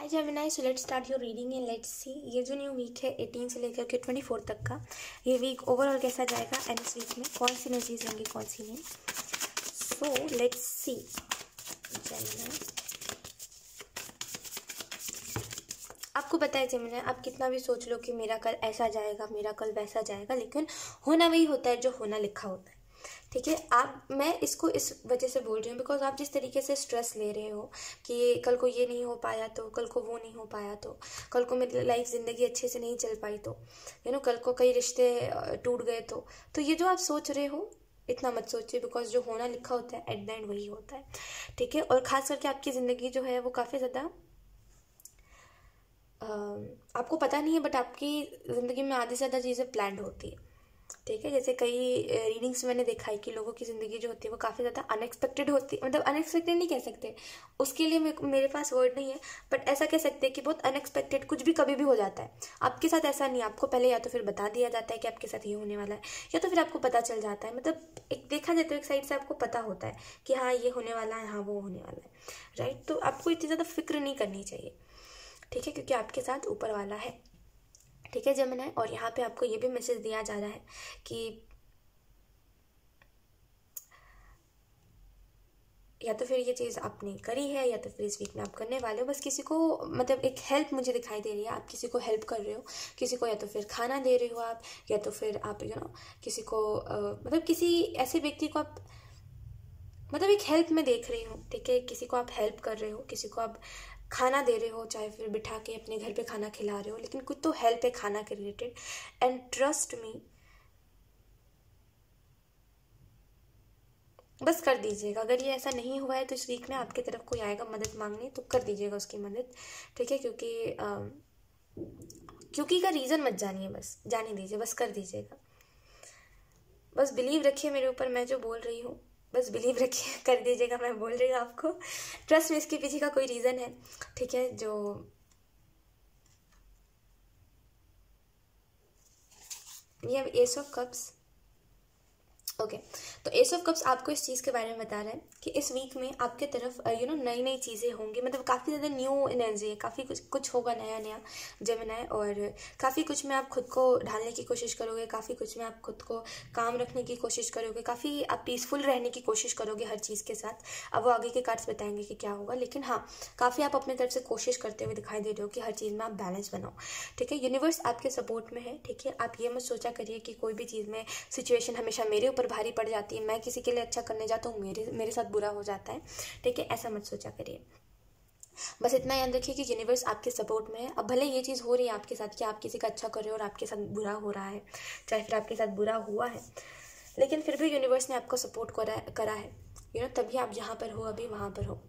Hi Gemini, so let's start your reading and let's see ये जो new week है 18 से लेकर के 24 तक का, ये वीक ओवरऑल कैसा जाएगा एंड इस वीक में कौन सी एनर्जीज रहेंगी, कौन सी नहीं। So let's see Gemini. आपको पता है जेमिनी, आप कितना भी सोच लो कि मेरा कल ऐसा जाएगा, मेरा कल वैसा जाएगा, लेकिन होना वही होता है जो होना लिखा होता है। ठीक है, मैं इसको इस वजह से बोल रही हूँ बिकॉज आप जिस तरीके से स्ट्रेस ले रहे हो कि कल को ये नहीं हो पाया तो, कल को वो नहीं हो पाया तो, कल को मेरी लाइफ ज़िंदगी अच्छे से नहीं चल पाई तो, कल को कई रिश्ते टूट गए तो ये जो आप सोच रहे हो इतना मत सोचिए, बिकॉज जो होना लिखा होता है एट द एंड वही होता है। ठीक है, और ख़ास करके आपकी ज़िंदगी जो है वो काफ़ी ज़्यादा आपको पता नहीं है, बट आपकी ज़िंदगी में आधी से ज़्यादा चीज़ें प्लान्ड होती है। ठीक है, जैसे कई रीडिंग्स मैंने देखा है कि लोगों की ज़िंदगी जो होती है वो काफ़ी ज़्यादा अनएक्सपेक्टेड होती है। मतलब अनएक्सपेक्टेड नहीं कह सकते, उसके लिए मेरे पास वर्ड नहीं है, बट ऐसा कह सकते हैं कि बहुत अनएक्सपेक्टेड कुछ भी कभी भी हो जाता है। आपके साथ ऐसा नहीं, आपको पहले या तो फिर बता दिया जाता है कि आपके साथ ये होने वाला है, या तो फिर आपको पता चल जाता है। मतलब एक देखा जाए तो एक साइड से आपको पता होता है कि हाँ ये होने वाला है, हाँ वो होने वाला है, राइट। तो आपको इतनी ज़्यादा फिक्र नहीं करनी चाहिए, ठीक है, क्योंकि आपके साथ ऊपर वाला है। ठीक है जेमिनी, और यहाँ पे आपको ये भी मैसेज दिया जा रहा है कि या तो फिर ये चीज़ आपने करी है या तो फिर इस वीक में आप करने वाले हो। बस किसी को मतलब एक हेल्प मुझे दिखाई दे रही है, आप किसी को हेल्प कर रहे हो, किसी को या तो फिर खाना दे रहे हो आप, या तो फिर आप किसी को मतलब किसी ऐसे व्यक्ति को आप मतलब एक हेल्प में देख रही हो। ठीक है, किसी को आप हेल्प कर रहे हो, किसी को आप खाना दे रहे हो, चाहे फिर बिठा के अपने घर पे खाना खिला रहे हो, लेकिन कुछ तो हेल्प है खाना के रिलेटेड। एंड ट्रस्ट मी, बस कर दीजिएगा। अगर ये ऐसा नहीं हुआ है तो इस वीक में आपकी तरफ कोई आएगा मदद मांगने तो कर दीजिएगा उसकी मदद। ठीक है, क्योंकि का रीज़न मत जानिए, बस जाने दीजिए, बस कर दीजिएगा। बस बिलीव रखिए मेरे ऊपर, मैं जो बोल रही हूँ बस बिलीव रखिए, कर दीजिएगा। मैं बोल रही हूँ आपको, ट्रस्ट में इसके पीछे का कोई रीज़न है। ठीक है, जो ये एस ऑफ कप्स, ओके तो एस ऑफ कप्स आपको इस चीज़ के बारे में बता रहा है कि इस वीक में आपके तरफ नई नई चीज़ें होंगी। मतलब काफ़ी ज़्यादा न्यू एनर्जी है, काफ़ी कुछ होगा नया नया जेमिनी, और काफ़ी कुछ में आप खुद को ढालने की कोशिश करोगे, काफ़ी कुछ में आप खुद को काम रखने की कोशिश करोगे, काफ़ी आप पीसफुल रहने की कोशिश करोगे हर चीज़ के साथ। अब वो आगे के कार्ड्स बताएंगे कि क्या होगा, लेकिन हाँ काफ़ी आप अपनी तरफ से कोशिश करते हुए दिखाई दे रहे हो कि हर चीज़ में आप बैलेंस बनाओ। ठीक है, यूनिवर्स आपके सपोर्ट में है। ठीक है, आप ये मत सोचा करिए कि कोई भी चीज़ में सिचुएशन हमेशा मेरे ऊपर भारी पड़ जाती है, मैं किसी के लिए अच्छा करने जाता हूँ मेरे साथ बुरा हो जाता है। ठीक है, ऐसा मत सोचा करिए। बस इतना याद रखिए कि यूनिवर्स आपके सपोर्ट में है। अब भले ये चीज़ हो रही है आपके साथ कि आप किसी का अच्छा कर रहे हो और आपके साथ बुरा हो रहा है, चाहे फिर आपके साथ बुरा हुआ है, लेकिन फिर भी यूनिवर्स ने आपको सपोर्ट करा है। तभी आप जहाँ पर हो अभी वहाँ पर हो,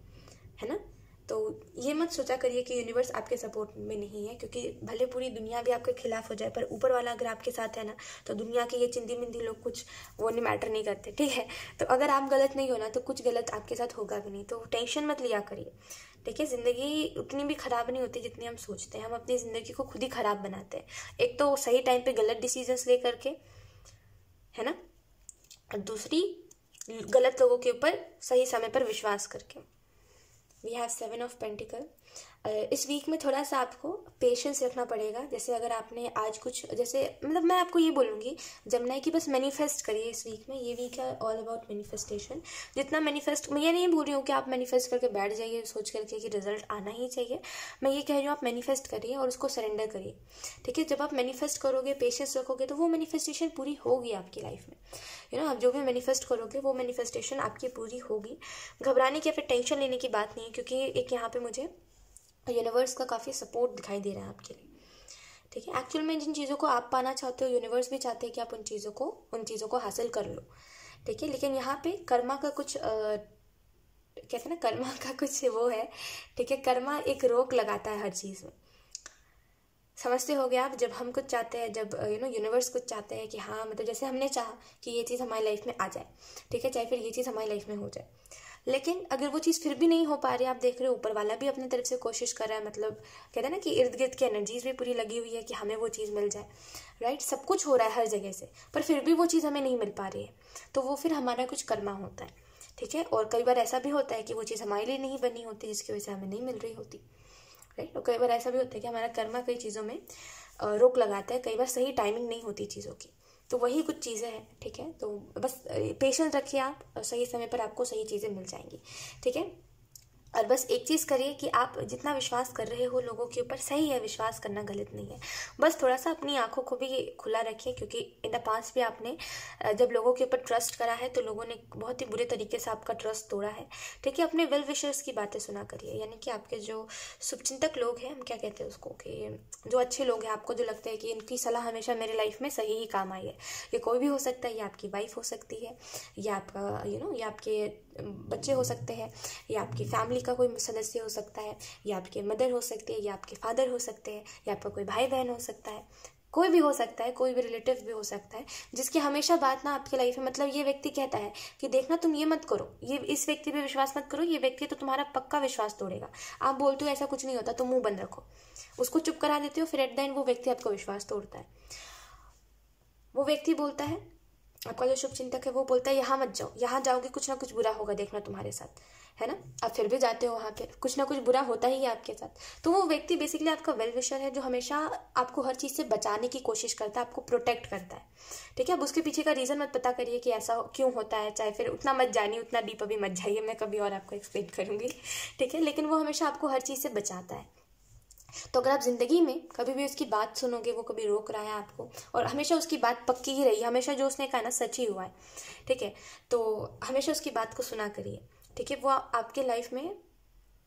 है ना। तो ये मत सोचा करिए कि यूनिवर्स आपके सपोर्ट में नहीं है, क्योंकि भले पूरी दुनिया भी आपके खिलाफ हो जाए पर ऊपर वाला अगर आपके साथ है ना, तो दुनिया के ये चिंदी मिंदी लोग कुछ वो नहीं मैटर नहीं करते। ठीक है, तो अगर आप गलत नहीं हो ना तो कुछ गलत आपके साथ होगा भी नहीं, तो टेंशन मत लिया करिए। ठीक है, ज़िंदगी उतनी भी ख़राब नहीं होती जितनी हम सोचते हैं। हम अपनी ज़िंदगी को खुद ही ख़राब बनाते हैं, एक तो सही टाइम पे गलत डिसीजंस ले करके, है ना, और दूसरी गलत लोगों के ऊपर सही समय पर विश्वास करके। We have 7 of pentacle. इस वीक में थोड़ा सा आपको पेशेंस रखना पड़ेगा। जैसे अगर आपने आज कुछ, जैसे मतलब मैं आपको ये बोलूँगी जेमिनी कि बस मैनिफेस्ट करिए इस वीक में। ये वीक है ऑल अबाउट मैनिफेस्टेशन। जितना मैनिफेस्ट, मैं ये नहीं बोल रही हूँ कि आप मैनिफेस्ट करके बैठ जाइए सोच करके कि रिजल्ट आना ही चाहिए। मैं ये कह रही हूँ आप मैनिफेस्ट करिए और उसको सरेंडर करिए। ठीक है, जब आप मैनिफेस्ट करोगे, पेशेंस रखोगे, तो वो मैनिफेस्टेशन पूरी होगी आपकी लाइफ में। आप जो भी मैनिफेस्ट करोगे वो मैनिफेस्टेशन आपकी पूरी होगी। घबराने की या फिर टेंशन लेने की बात नहीं है, क्योंकि एक यहाँ पे मुझे यूनिवर्स का काफ़ी सपोर्ट दिखाई दे रहा है आपके लिए। ठीक है, एक्चुअल में जिन चीज़ों को आप पाना चाहते हो यूनिवर्स भी चाहते हैं कि आप उन चीज़ों को हासिल कर लो। ठीक है, लेकिन यहाँ पे कर्मा का कुछ कहते हैं ना, कर्मा का कुछ वो है। ठीक है, कर्मा एक रोक लगाता है हर चीज़ में। समझते हो गए आप, जब हम कुछ चाहते हैं, जब यूनिवर्स कुछ चाहते हैं कि हाँ, मतलब जैसे हमने चाहा कि ये चीज़ हमारी लाइफ में आ जाए, ठीक है, चाहे फिर ये चीज़ हमारी लाइफ में हो जाए, लेकिन अगर वो चीज़ फिर भी नहीं हो पा रही, आप देख रहे हो ऊपर वाला भी अपनी तरफ से कोशिश कर रहा है। मतलब कहते हैं ना कि इर्द गिर्द की एनर्जीज भी पूरी लगी हुई है कि हमें वो चीज़ मिल जाए, राइट। सब कुछ हो रहा है हर जगह से, पर फिर भी वो चीज़ हमें नहीं मिल पा रही है, तो वो फिर हमारा कुछ कर्मा होता है। ठीक है, और कई बार ऐसा भी होता है कि वो चीज़ हमारे लिए नहीं बनी होती, जिसकी वजह से हमें नहीं मिल रही होती। राइट। और कई बार ऐसा भी होता है कि हमारा कर्मा कई चीज़ों में रोक लगाता है, कई बार सही टाइमिंग नहीं होती चीज़ों की। तो वही कुछ चीज़ें हैं, ठीक है। तो बस पेशेंस रखिए आप, और सही समय पर आपको सही चीज़ें मिल जाएंगी, ठीक है। और बस एक चीज़ करिए कि आप जितना विश्वास कर रहे हो लोगों के ऊपर, सही है, विश्वास करना गलत नहीं है। बस थोड़ा सा अपनी आंखों को भी खुला रखिए, क्योंकि इन द पास्ट भी आपने जब लोगों के ऊपर ट्रस्ट करा है तो लोगों ने बहुत ही बुरे तरीके से आपका ट्रस्ट तोड़ा है, ठीक है। अपने वेल विशर्स की बातें सुना करिए, यानी कि आपके जो शुभचिंतक लोग हैं, हम क्या कहते हैं उसको, कि जो अच्छे लोग हैं, आपको जो लगता है कि इनकी सलाह हमेशा मेरे लाइफ में सही ही काम आई है। ये कोई भी हो सकता है, या आपकी वाइफ हो सकती है, या आपका या आपके बच्चे हो सकते हैं, या आपकी फैमिली का कोई सदस्य हो सकता है, या आपके मदर हो सकती है, या आपके फादर हो सकते हैं, या आपका कोई भाई बहन हो सकता है, कोई भी हो सकता है, कोई भी रिलेटिव भी हो सकता है, जिसकी हमेशा बात ना आपकी लाइफ में, मतलब ये व्यक्ति कहता है कि देखना तुम ये मत करो, ये इस व्यक्ति पे विश्वास मत करो, ये व्यक्ति तो तुम्हारा पक्का विश्वास तोड़ेगा। आप बोलते हो ऐसा कुछ नहीं होता, तो मुंह बंद रखो, उसको चुप करा देते हो, फिर एट द एंड वो व्यक्ति आपका विश्वास तोड़ता है। वो व्यक्ति बोलता है, आपका जो शुभचिंतक है, वो बोलता है यहाँ मत जाओ, यहाँ जाओगे कुछ ना कुछ बुरा होगा, देखना तुम्हारे साथ, है ना। आप फिर भी जाते हो वहाँ पे, कुछ ना कुछ बुरा होता ही है आपके साथ। तो वो व्यक्ति बेसिकली आपका वेल विशर है, जो हमेशा आपको हर चीज़ से बचाने की कोशिश करता है, आपको प्रोटेक्ट करता है, ठीक है। अब उसके पीछे का रीज़न मत पता करिए कि ऐसा क्यों होता है, चाहे फिर उतना मत जानिए, उतना डीप अभी मत जाइए, मैं कभी और आपको एक्सप्लेन करूँगी, ठीक है। लेकिन वो हमेशा आपको हर चीज़ से बचाता है। तो अगर आप जिंदगी में कभी भी उसकी बात सुनोगे, वो कभी रोक रहा है आपको, और हमेशा उसकी बात पक्की ही रही, हमेशा जो उसने कहा ना सच ही हुआ है, ठीक है। तो हमेशा उसकी बात को सुना करिए, ठीक है। वो आपके लाइफ में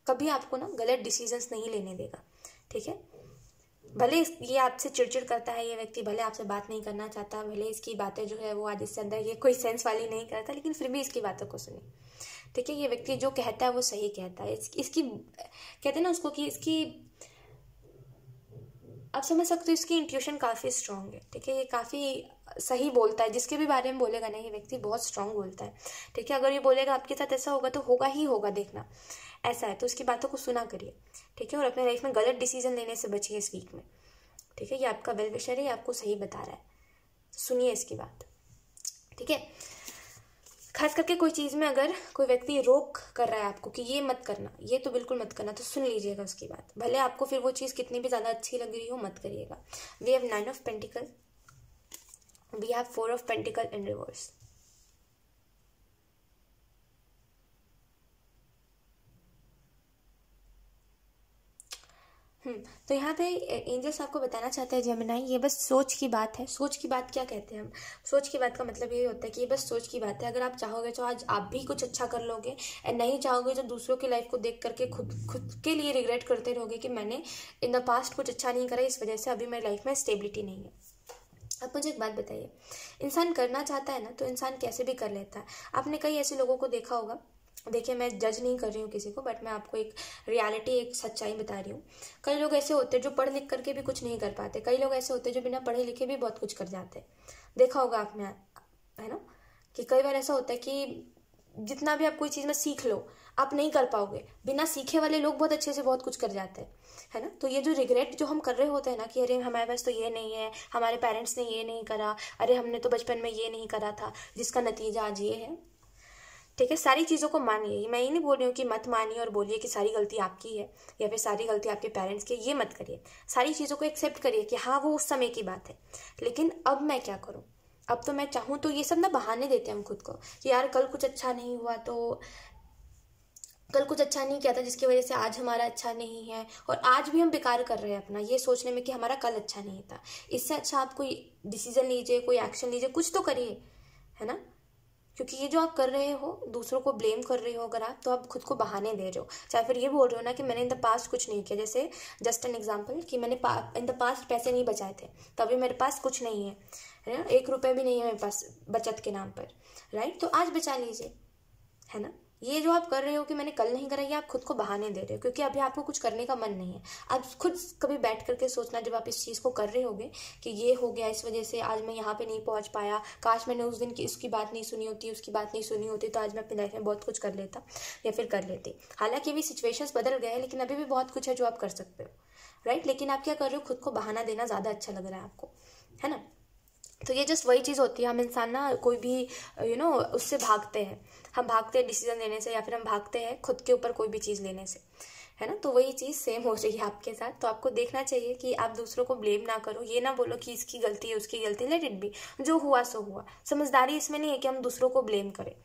कभी आपको ना गलत डिसीजंस नहीं लेने देगा, ठीक है। भले ये आपसे चिड़चिड़ करता है, ये व्यक्ति भले आपसे बात नहीं करना चाहता, भले इसकी बातें जो है वो आज इससे अंदर ये कोई सेंस वाली नहीं करता, लेकिन फिर भी इसकी बातों को सुनिए, ठीक है। ये व्यक्ति जो कहता है वो सही कहता है। इसकी कहते हैं ना उसको कि इसकी, आप समझ सकते हो, इसकी इंट्यूशन काफ़ी स्ट्रांग है, ठीक है। ये काफ़ी सही बोलता है, जिसके भी बारे में बोलेगा ना ये व्यक्ति बहुत स्ट्रांग बोलता है, ठीक है। अगर ये बोलेगा आपके साथ ऐसा होगा तो होगा ही होगा, देखना ऐसा है। तो उसकी बातों को सुना करिए, ठीक है। और अपने लाइफ में गलत डिसीजन लेने से बचिए इस वीक में, ठीक है। ये आपका वेल विशर है, ये आपको सही बता रहा है, सुनिए इसकी बात, ठीक है। खास करके कोई चीज़ में अगर कोई व्यक्ति रोक कर रहा है आपको कि ये मत करना, ये तो बिल्कुल मत करना, तो सुन लीजिएगा उसकी बात, भले आपको फिर वो चीज़ कितनी भी ज़्यादा अच्छी लग रही हो, मत करिएगा। We have 9 of pentacle, we have 4 of pentacle in reverse. तो यहाँ पे एंजल्स आपको बताना चाहते हैं जेमिनाई, ये बस सोच की बात है। सोच की बात क्या कहते हैं हम? सोच की बात का मतलब ये होता है कि ये बस सोच की बात है। अगर आप चाहोगे तो आज आप भी कुछ अच्छा कर लोगे, और नहीं चाहोगे तो दूसरों की लाइफ को देख करके खुद के लिए रिग्रेट करते रहोगे कि मैंने इन द पास्ट कुछ अच्छा नहीं करा, इस वजह से अभी मेरी लाइफ में स्टेबिलिटी नहीं है। अब मुझे एक बात बताइए, इंसान करना चाहता है ना तो इंसान कैसे भी कर लेता है। आपने कई ऐसे लोगों को देखा होगा, देखिए मैं जज नहीं कर रही हूँ किसी को, बट मैं आपको एक रियलिटी, एक सच्चाई बता रही हूँ। कई लोग ऐसे होते हैं जो पढ़ लिख करके भी कुछ नहीं कर पाते, कई लोग ऐसे होते हैं जो बिना पढ़े लिखे भी बहुत कुछ कर जाते हैं। देखा होगा आपने, है ना, कि कई बार ऐसा होता है कि जितना भी आप कोई चीज़ में सीख लो, आप नहीं कर पाओगे। बिना सीखे वाले लोग बहुत अच्छे से बहुत कुछ कर जाते हैं, है ना। तो ये जो रिग्रेट जो हम कर रहे होते हैं ना कि अरे हमारे पास तो ये नहीं है, हमारे पेरेंट्स ने ये नहीं करा, अरे हमने तो बचपन में ये नहीं करा था, जिसका नतीजा आज ये है, ठीक है। सारी चीज़ों को मानिए, मैं ये नहीं बोल रही हूँ कि मत मानिए और बोलिए कि सारी गलती आपकी है या फिर सारी गलती आपके पेरेंट्स की, ये मत करिए। सारी चीज़ों को एक्सेप्ट करिए कि हाँ वो उस समय की बात है, लेकिन अब मैं क्या करूँ, अब तो मैं चाहूँ तो। ये सब ना बहाने देते हैं हम खुद को कि यार कल कुछ अच्छा नहीं हुआ, तो कल कुछ अच्छा नहीं किया था जिसकी वजह से आज हमारा अच्छा नहीं है, और आज भी हम बेकार कर रहे हैं अपना ये सोचने में कि हमारा कल अच्छा नहीं था। इससे अच्छा आप कोई डिसीजन लीजिए, कोई एक्शन लीजिए, कुछ तो करिए, है ना। क्योंकि ये जो आप कर रहे हो, दूसरों को ब्लेम कर रहे हो अगर आप, तो आप खुद को बहाने दे रहे हो। चाहे फिर ये बोल रहे हो ना कि मैंने इन द पास्ट कुछ नहीं किया, जैसे जस्ट एन एग्जांपल कि मैंने इन द पास्ट पैसे नहीं बचाए थे, तभी मेरे पास कुछ नहीं है ना, 1 रुपये भी नहीं है मेरे पास बचत के नाम पर, राइट। तो आज बचा लीजिए, है ना। ये जो आप कर रहे हो कि मैंने कल नहीं करा, ये आप खुद को बहाने दे रहे हो, क्योंकि अभी आपको कुछ करने का मन नहीं है। आप खुद कभी बैठ करके सोचना, जब आप इस चीज़ को कर रहे होगे कि ये हो गया, इस वजह से आज मैं यहाँ पे नहीं पहुँच पाया, काश मैंने उस दिन की इसकी बात नहीं सुनी होती, उसकी बात नहीं सुनी होती, तो आज मैं अपनी लाइफ में बहुत कुछ कर लेता या फिर कर लेती। हालांकि अभी सिचुएशंस बदल गए हैं, लेकिन अभी भी बहुत कुछ है जो आप कर सकते हो, राइट। लेकिन आप क्या कर रहे हो, खुद को बहाना देना ज़्यादा अच्छा लग रहा है आपको, है ना। तो ये जस्ट वही चीज़ होती है, हम इंसान ना कोई भी उससे भागते हैं, हम भागते हैं डिसीजन लेने से, या फिर हम भागते हैं खुद के ऊपर कोई भी चीज़ लेने से, है ना। तो वही चीज़ सेम हो रही है आपके साथ। तो आपको देखना चाहिए कि आप दूसरों को ब्लेम ना करो, ये ना बोलो कि इसकी गलती है उसकी गलती, लेट इट बी, जो हुआ सो हुआ। समझदारी इसमें नहीं है कि हम दूसरों को ब्लेम करें,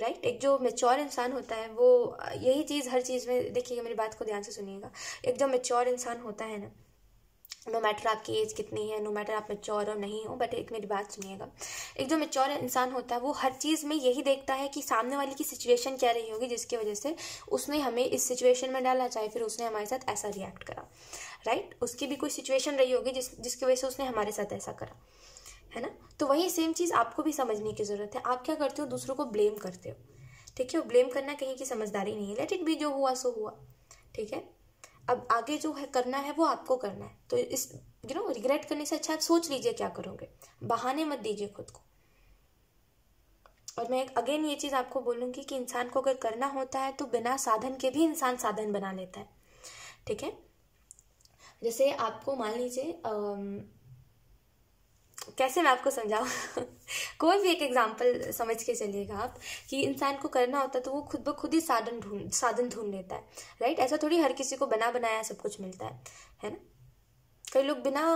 राइट। एक जो मेच्योर इंसान होता है वो यही चीज़ हर चीज़ में, देखिएगा मेरी बात को ध्यान से सुनिएगा, एक जो मेच्योर इंसान होता है ना, नो मैटर आपकी एज कितनी है, नो मैटर आप मेच्योर हो नहीं हो, बट एक मेरी बात सुनिएगा, एक जो मेच्योर इंसान होता है वो हर चीज़ में यही देखता है कि सामने वाले की सिचुएशन क्या रही होगी जिसकी वजह से उसने हमें इस सिचुएशन में डाला, चाहे फिर उसने हमारे साथ ऐसा रिएक्ट करा, राइट। उसकी भी कोई सिचुएशन रही होगी जिसकी वजह से उसने हमारे साथ ऐसा करा, है ना। तो वही सेम चीज़ आपको भी समझने की ज़रूरत है। आप क्या करते हो, दूसरों को ब्लेम करते हो, ठीक है। ब्लेम करना कहीं की समझदारी नहीं है, लेट इट बी, जो हुआ सो हुआ, ठीक है। अब आगे जो है करना है वो आपको करना है। तो इस रिग्रेट करने से अच्छा आप सोच लीजिए क्या करोगे, बहाने मत दीजिए खुद को। और मैं अगेन ये चीज़ आपको बोलूँगी कि इंसान को अगर करना होता है तो बिना साधन के भी इंसान साधन बना लेता है, ठीक है। जैसे आपको मान लीजिए कैसे मैं आपको समझाऊँ कोई भी एक एग्जांपल समझ के चलिएगा आप, कि इंसान को करना होता है तो वो खुद ब खुद ही साधन ढूंढ लेता है, राइट। ऐसा थोड़ी हर किसी को बना बनाया सब कुछ मिलता है ना। कई लोग बिना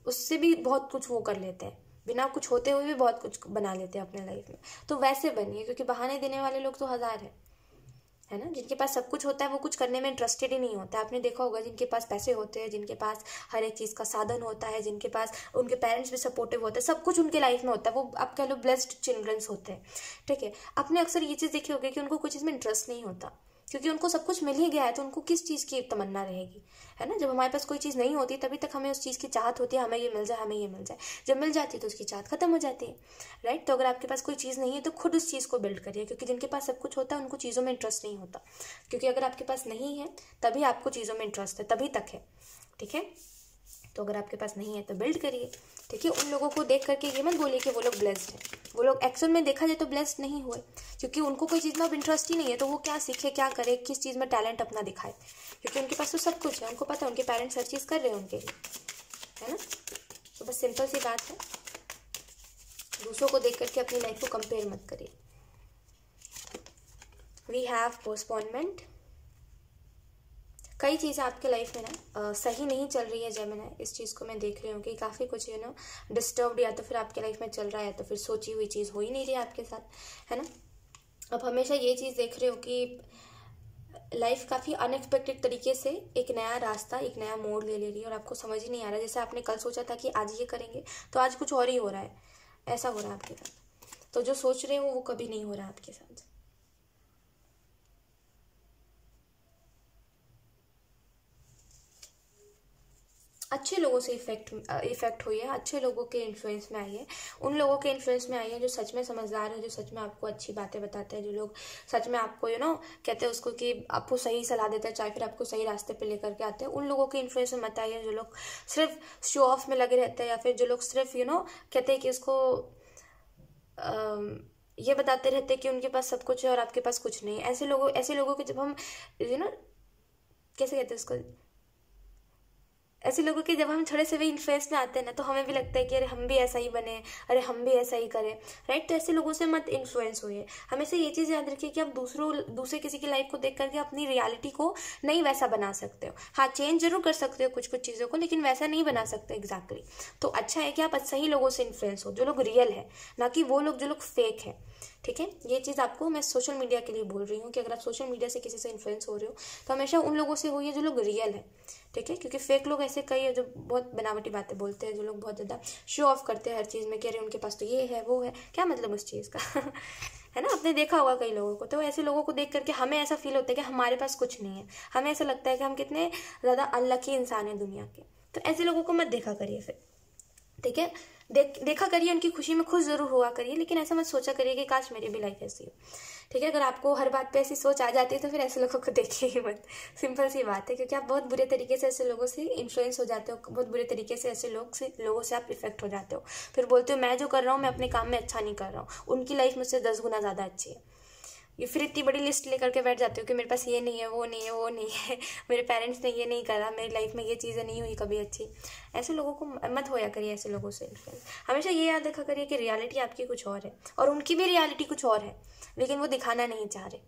उससे भी बहुत कुछ वो कर लेते हैं, बिना कुछ होते हुए भी बहुत कुछ बना लेते हैं अपने लाइफ में। तो वैसे बनिए, क्योंकि बहाने देने वाले लोग तो हजार है ना। जिनके पास सब कुछ होता है वो कुछ करने में इंटरेस्टेड ही नहीं होता है। आपने देखा होगा जिनके पास पैसे होते हैं, जिनके पास हर एक चीज़ का साधन होता है, जिनके पास उनके पेरेंट्स भी सपोर्टिव होते हैं, सब कुछ उनके लाइफ में होता है, वो आप कह लो ब्लेस्ड चिल्ड्रंस होते हैं, ठीक है। आपने अक्सर ये चीज़ देखी होगी कि उनको कुछ चीज़ में इंटरेस्ट नहीं होता, क्योंकि उनको सब कुछ मिल ही गया है, तो उनको किस चीज़ की तमन्ना रहेगी, है ना। जब हमारे पास कोई चीज़ नहीं होती तभी तक हमें उस चीज़ की चाहत होती है, हमें ये मिल जाए, हमें ये मिल जाए। जब मिल जाती है तो उसकी चाहत खत्म हो जाती है, राइट। तो अगर आपके पास कोई चीज़ नहीं है तो खुद उस चीज़ को बिल्ड करिए, क्योंकि जिनके पास सब कुछ होता है उनको चीज़ों में इंटरेस्ट नहीं होता, क्योंकि अगर आपके पास नहीं है तभी आपको चीज़ों में इंटरेस्ट है, तभी तक है, ठीक है। तो अगर आपके पास नहीं है तो बिल्ड करिए, ठीक है। उन लोगों को देख करके ये मत बोलिए कि वो लोग ब्लेस्ड हैं, वो लोग एक्चुअल में देखा जाए तो ब्लेस्ड नहीं हुए, क्योंकि उनको कोई चीज़ में अब इंटरेस्ट ही नहीं है। तो वो क्या सीखे, क्या करे, किस चीज़ में टैलेंट अपना दिखाए, क्योंकि उनके पास तो सब कुछ है, उनको पता है उनके पेरेंट्स हर चीज़ कर रहे हैं उनके लिए, है ना। तो बस सिंपल सी बात है, दूसरों को देख करके अपनी लाइफ को कंपेयर मत करिए। वी हैव पोस्टपोनमेंट, कई चीज़ें आपके लाइफ में ना सही नहीं चल रही है। जेमिनी, इस चीज़ को मैं देख रही हूँ कि काफ़ी कुछ डिस्टर्ब्ड या तो फिर आपके लाइफ में चल रहा है, तो फिर सोची हुई चीज़ हो ही नहीं रही है आपके साथ, है ना। अब हमेशा ये चीज़ देख रहे हो कि लाइफ काफ़ी अनएक्सपेक्टेड तरीके से एक नया रास्ता, एक नया मोड़ ले रही है, और आपको समझ ही नहीं आ रहा। जैसे आपने कल सोचा था कि आज ये करेंगे, तो आज कुछ और ही हो रहा है, ऐसा हो रहा है आपके साथ। तो जो सोच रहे हो वो कभी नहीं हो रहा आपके साथ। अच्छे लोगों से इफेक्ट हुई है, अच्छे लोगों के इन्फ्लुएंस में आई है, उन लोगों के इन्फ्लुएंस में आई है जो सच में समझदार है, जो सच में आपको अच्छी बातें बताते हैं, जो लोग सच में आपको कहते हैं उसको कि आपको सही सलाह देते हैं, चाहे फिर आपको सही रास्ते पे लेकर के आते हैं। उन लोगों के इन्फ्लुएंस में मत आइए जो लोग सिर्फ शो ऑफ में लगे रहते हैं, या फिर जो लोग सिर्फ कहते हैं कि उसको ये बताते रहते हैं कि उनके पास सब कुछ है और आपके पास कुछ नहीं। ऐसे लोगों के जब हम कैसे कहते हैं उसको, ऐसे लोगों के जब हम थोड़े से भी इन्फ्लुएंस में आते हैं ना, तो हमें भी लगता है कि अरे हम भी ऐसा ही बने, अरे हम भी ऐसा ही करें, राइट। तो ऐसे लोगों से मत इन्फ्लुएंस होइए। हमेशा ये चीज़ याद रखिए कि आप दूसरे किसी की लाइफ को देख करके अपनी रियलिटी को नहीं वैसा बना सकते हो। हाँ, चेंज जरूर कर सकते हो कुछ कुछ चीज़ों को, लेकिन वैसा नहीं बना सकते एग्जैक्टली। तो अच्छा है कि आप सही लोगों से इन्फ्लुएंस हो, जो लोग रियल है, ना कि वो लोग जो लोग फेक है, ठीक है। ये चीज़ आपको मैं सोशल मीडिया के लिए बोल रही हूँ कि अगर आप सोशल मीडिया से किसी से इन्फ्लुएंस हो रहे हो तो हमेशा उन लोगों से होइए जो लोग रियल है, ठीक है। क्योंकि फेक लोग ऐसे कई है जो बहुत बनावटी बातें बोलते हैं, जो लोग बहुत ज़्यादा शो ऑफ करते हैं हर चीज़ में, कह रहे उनके पास तो ये है वो है, क्या मतलब उस चीज़ का है ना। आपने देखा होगा कई लोगों को, तो ऐसे लोगों को देख करके हमें ऐसा फील होता है कि हमारे पास कुछ नहीं है, हमें ऐसा लगता है कि हम कितने ज़्यादा अनलकी इंसान हैं दुनिया के। तो ऐसे लोगों को मत देखा करिए फिर, ठीक है। देखा करिए, उनकी खुशी में खुश जरूर हुआ करिए, लेकिन ऐसा मत सोचा करिए कि काश मेरी भी लाइफ ऐसी हो, ठीक है। अगर आपको हर बात पे ऐसी सोच आ जाती है तो फिर ऐसे लोगों को देखिए ही मत, सिंपल सी बात है। क्योंकि आप बहुत बुरे तरीके से ऐसे लोगों से इन्फ्लुएंस हो जाते हो, बहुत बुरे तरीके से ऐसे लोगों से आप इफेक्ट हो जाते हो। फिर बोलते हो मैं जो कर रहा हूँ मैं अपने काम में अच्छा नहीं कर रहा हूँ, उनकी लाइफ मुझसे 10 गुना ज़्यादा अच्छी है। ये फिर इतनी बड़ी लिस्ट लेकर के बैठ जाते हो कि मेरे पास ये नहीं है, वो नहीं है, वो नहीं है, मेरे पेरेंट्स ने ये नहीं करा, मेरी लाइफ में ये चीज़ें नहीं हुई कभी अच्छी। ऐसे लोगों को मत होया करिए, ऐसे लोगों से इन्फ्लुएंस। हमेशा ये याद रखा करिए कि रियलिटी आपकी कुछ और है और उनकी भी रियलिटी कुछ और है, लेकिन वो दिखाना नहीं चाह रहे,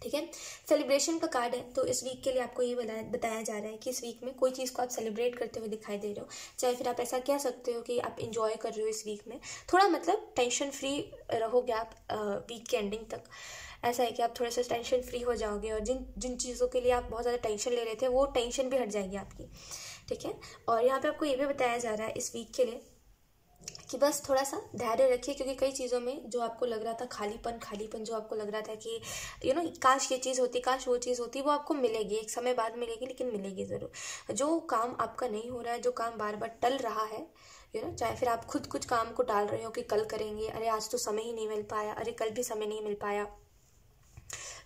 ठीक है। सेलिब्रेशन का कार्ड है, तो इस वीक के लिए आपको ये बताया जा रहा है कि इस वीक में कोई चीज़ को आप सेलिब्रेट करते हुए दिखाई दे रहे हो, चाहे फिर आप ऐसा कह सकते हो कि आप इंजॉय कर रहे हो इस वीक में, थोड़ा मतलब टेंशन फ्री रहोगे आप वीक के एंडिंग तक। ऐसा है कि आप थोड़ा सा टेंशन फ्री हो जाओगे और जिन जिन चीज़ों के लिए आप बहुत ज़्यादा टेंशन ले रहे थे वो टेंशन भी हट जाएगी आपकी, ठीक है। और यहाँ पे आपको ये भी बताया जा रहा है इस वीक के लिए कि बस थोड़ा सा धैर्य रखिए, क्योंकि कई चीज़ों में जो आपको लग रहा था खालीपन जो आपको लग रहा था कि काश ये चीज़ होती, काश वो चीज़ होती, वो आपको मिलेगी, एक समय बाद मिलेगी, लेकिन मिलेगी ज़रूर। जो काम आपका नहीं हो रहा है, जो काम बार बार टल रहा है, चाहे फिर आप खुद कुछ काम को टाल रहे हो कि कल करेंगे, अरे आज तो समय ही नहीं मिल पाया, अरे कल भी समय नहीं मिल पाया,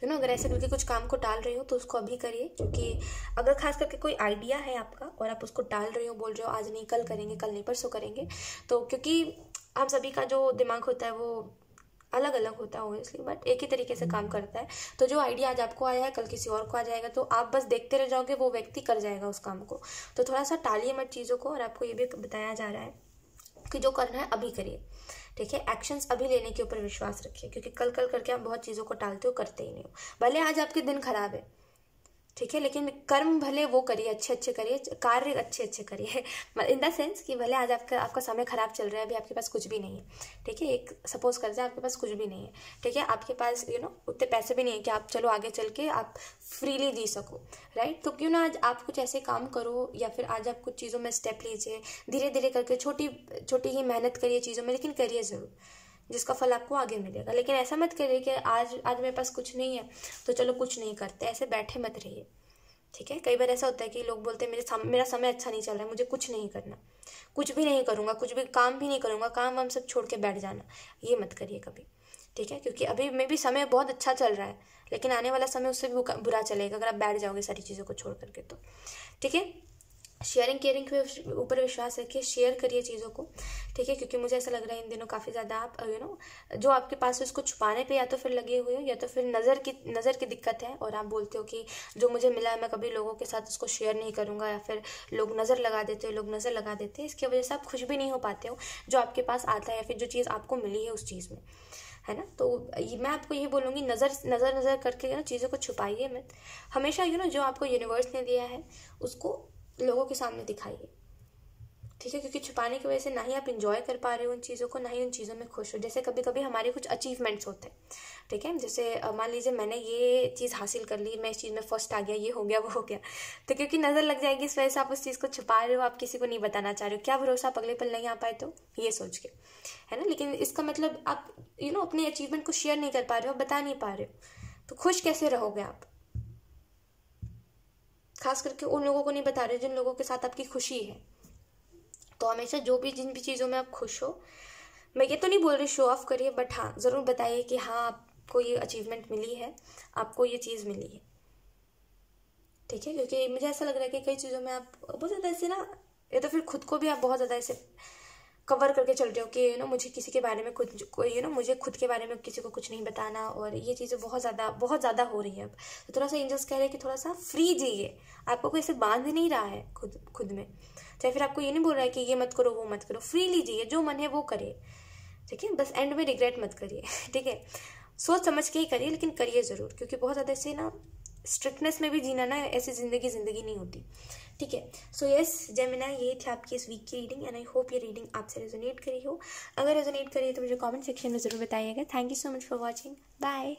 अगर ऐसे करके कुछ काम को टाल रहे हो तो उसको अभी करिए। क्योंकि अगर खास करके कोई आइडिया है आपका और आप उसको टाल रहे हो, बोल रहे हो आज नहीं कल करेंगे, कल नहीं परसों करेंगे, तो क्योंकि आप सभी का जो दिमाग होता है वो अलग अलग होता है इसलिए, बट एक ही तरीके से काम करता है। तो जो आइडिया आज आपको आया है कल किसी और को आ जाएगा, तो आप बस देखते रह जाओगे, वो व्यक्ति कर जाएगा उस काम को। तो थोड़ा सा टालिए मत चीज़ों को। और आपको ये भी बताया जा रहा है कि जो करना है अभी करिए, ठीक है। एक्शंस अभी लेने के ऊपर विश्वास रखिए, क्योंकि कल करके आप बहुत चीज़ों को टालते हो, करते ही नहीं हो। भले आज आपके दिन खराब है, ठीक है, लेकिन कर्म भले वो करिए, अच्छे करिए, कार्य अच्छे करिए, इन द सेंस कि भले आज आपका समय खराब चल रहा है, अभी आपके पास कुछ भी नहीं है, ठीक है। एक सपोज कर जाए आपके पास कुछ भी नहीं है, ठीक है, आपके पास उतने पैसे भी नहीं है कि आप चलो आगे चल के आप फ्रीली जी सको, राइट। तो क्यों ना आज आप कुछ ऐसे काम करो, या फिर आज आप कुछ चीज़ों में स्टेप लीजिए, धीरे धीरे करके छोटी ही मेहनत करिए चीज़ों में, लेकिन करिए ज़रूर, जिसका फल आपको आगे मिलेगा। लेकिन ऐसा मत करिए कि आज मेरे पास कुछ नहीं है तो चलो कुछ नहीं करते, ऐसे बैठे मत रहिए, ठीक है। कई बार ऐसा होता है कि लोग बोलते हैं मेरा समय अच्छा नहीं चल रहा है, मुझे कुछ नहीं करना, कुछ भी नहीं करूँगा, कुछ भी काम भी नहीं करूँगा, काम वाम सब छोड़ के बैठ जाना, ये मत करिए कभी, ठीक है। क्योंकि अभी में भी समय बहुत अच्छा चल रहा है, लेकिन आने वाला समय उससे भी बुरा चलेगा अगर आप बैठ जाओगे सारी चीज़ों को छोड़ करके, तो ठीक है। शेयरिंग केयरिंग के ऊपर विश्वास रखिए, शेयर करिए चीज़ों को, ठीक है। क्योंकि मुझे ऐसा लग रहा है इन दिनों काफ़ी ज़्यादा आप जो आपके पास है उसको छुपाने पे या तो फिर लगे हुए हो, या तो फिर नज़र की दिक्कत है, और आप बोलते हो कि जो मुझे मिला है मैं कभी लोगों के साथ उसको शेयर नहीं करूँगा, या फिर लोग नज़र लगा देते हैं, इसकी वजह से आप खुश भी नहीं हो पाते हो जो आपके पास आता है, या फिर जो चीज़ आपको मिली है उस चीज़ में, है ना। तो मैं आपको ये बोलूँगी, नज़र करके चीज़ों को छुपाइए मत, हमेशा जो आपको यूनिवर्स ने दिया है उसको लोगों के सामने दिखाइए, ठीक है। क्योंकि छुपाने की वजह से ना ही आप इंजॉय कर पा रहे हो उन चीज़ों को, ना ही उन चीज़ों में खुश हो। जैसे कभी कभी हमारे कुछ अचीवमेंट्स होते हैं, ठीक है, जैसे मान लीजिए मैंने ये चीज़ हासिल कर ली, मैं इस चीज़ में फर्स्ट आ गया, ये हो गया वो हो गया, तो क्योंकि नज़र लग जाएगी इस वजह से आप उस चीज़ को छुपा रहे हो, आप किसी को नहीं बताना चाह रहे हो, क्या भरोसा आप अगले पल नहीं आ पाए तो, ये सोच के, है ना। लेकिन इसका मतलब आप अपने अचीवमेंट को शेयर नहीं कर पा रहे हो, बता नहीं पा रहे हो, तो खुश कैसे रहोगे आप। खास करके उन लोगों को नहीं बता रहे जिन लोगों के साथ आपकी खुशी है। तो हमेशा जिन भी चीज़ों में आप खुश हो, मैं ये तो नहीं बोल रही शो ऑफ करिए, बट हाँ ज़रूर बताइए कि हाँ आपको ये अचीवमेंट मिली है, आपको ये चीज़ मिली है, ठीक है। क्योंकि मुझे ऐसा लग रहा है कि कई चीज़ों में आप बहुत ज़्यादा ऐसे या तो फिर खुद को भी आप बहुत ज़्यादा ऐसे कवर करके चल रहे हो कि मुझे किसी के बारे में मुझे खुद के बारे में किसी को कुछ नहीं बताना, और ये चीज़ें बहुत ज़्यादा हो रही है अब। तो थोड़ा सा एंजल्स कह रहे हैं कि थोड़ा सा फ्री जिए, आपको कोई ऐसे बांध नहीं रहा है खुद में, चाहे फिर आपको ये नहीं बोल रहा है कि ये मत करो वो मत करो, फ्रीली जिए, जो मन है वो करिए, ठीक है। बस एंड में रिग्रेट मत करिए, ठीक है। सोच समझ के ही करिए, लेकिन करिए ज़रूर, क्योंकि बहुत ज़्यादा ऐसे स्ट्रिक्टनेस में भी जीना ऐसी ज़िंदगी नहीं होती, ठीक है। सो यस जेमिनी, ये थी आपकी इस वीक की रीडिंग, एंड आई होप ये रीडिंग आपसे रेजोनेट करी हो। अगर रेजोनेट करी तो मुझे कमेंट सेक्शन में ज़रूर बताइएगा। Thank you so much for watching, bye.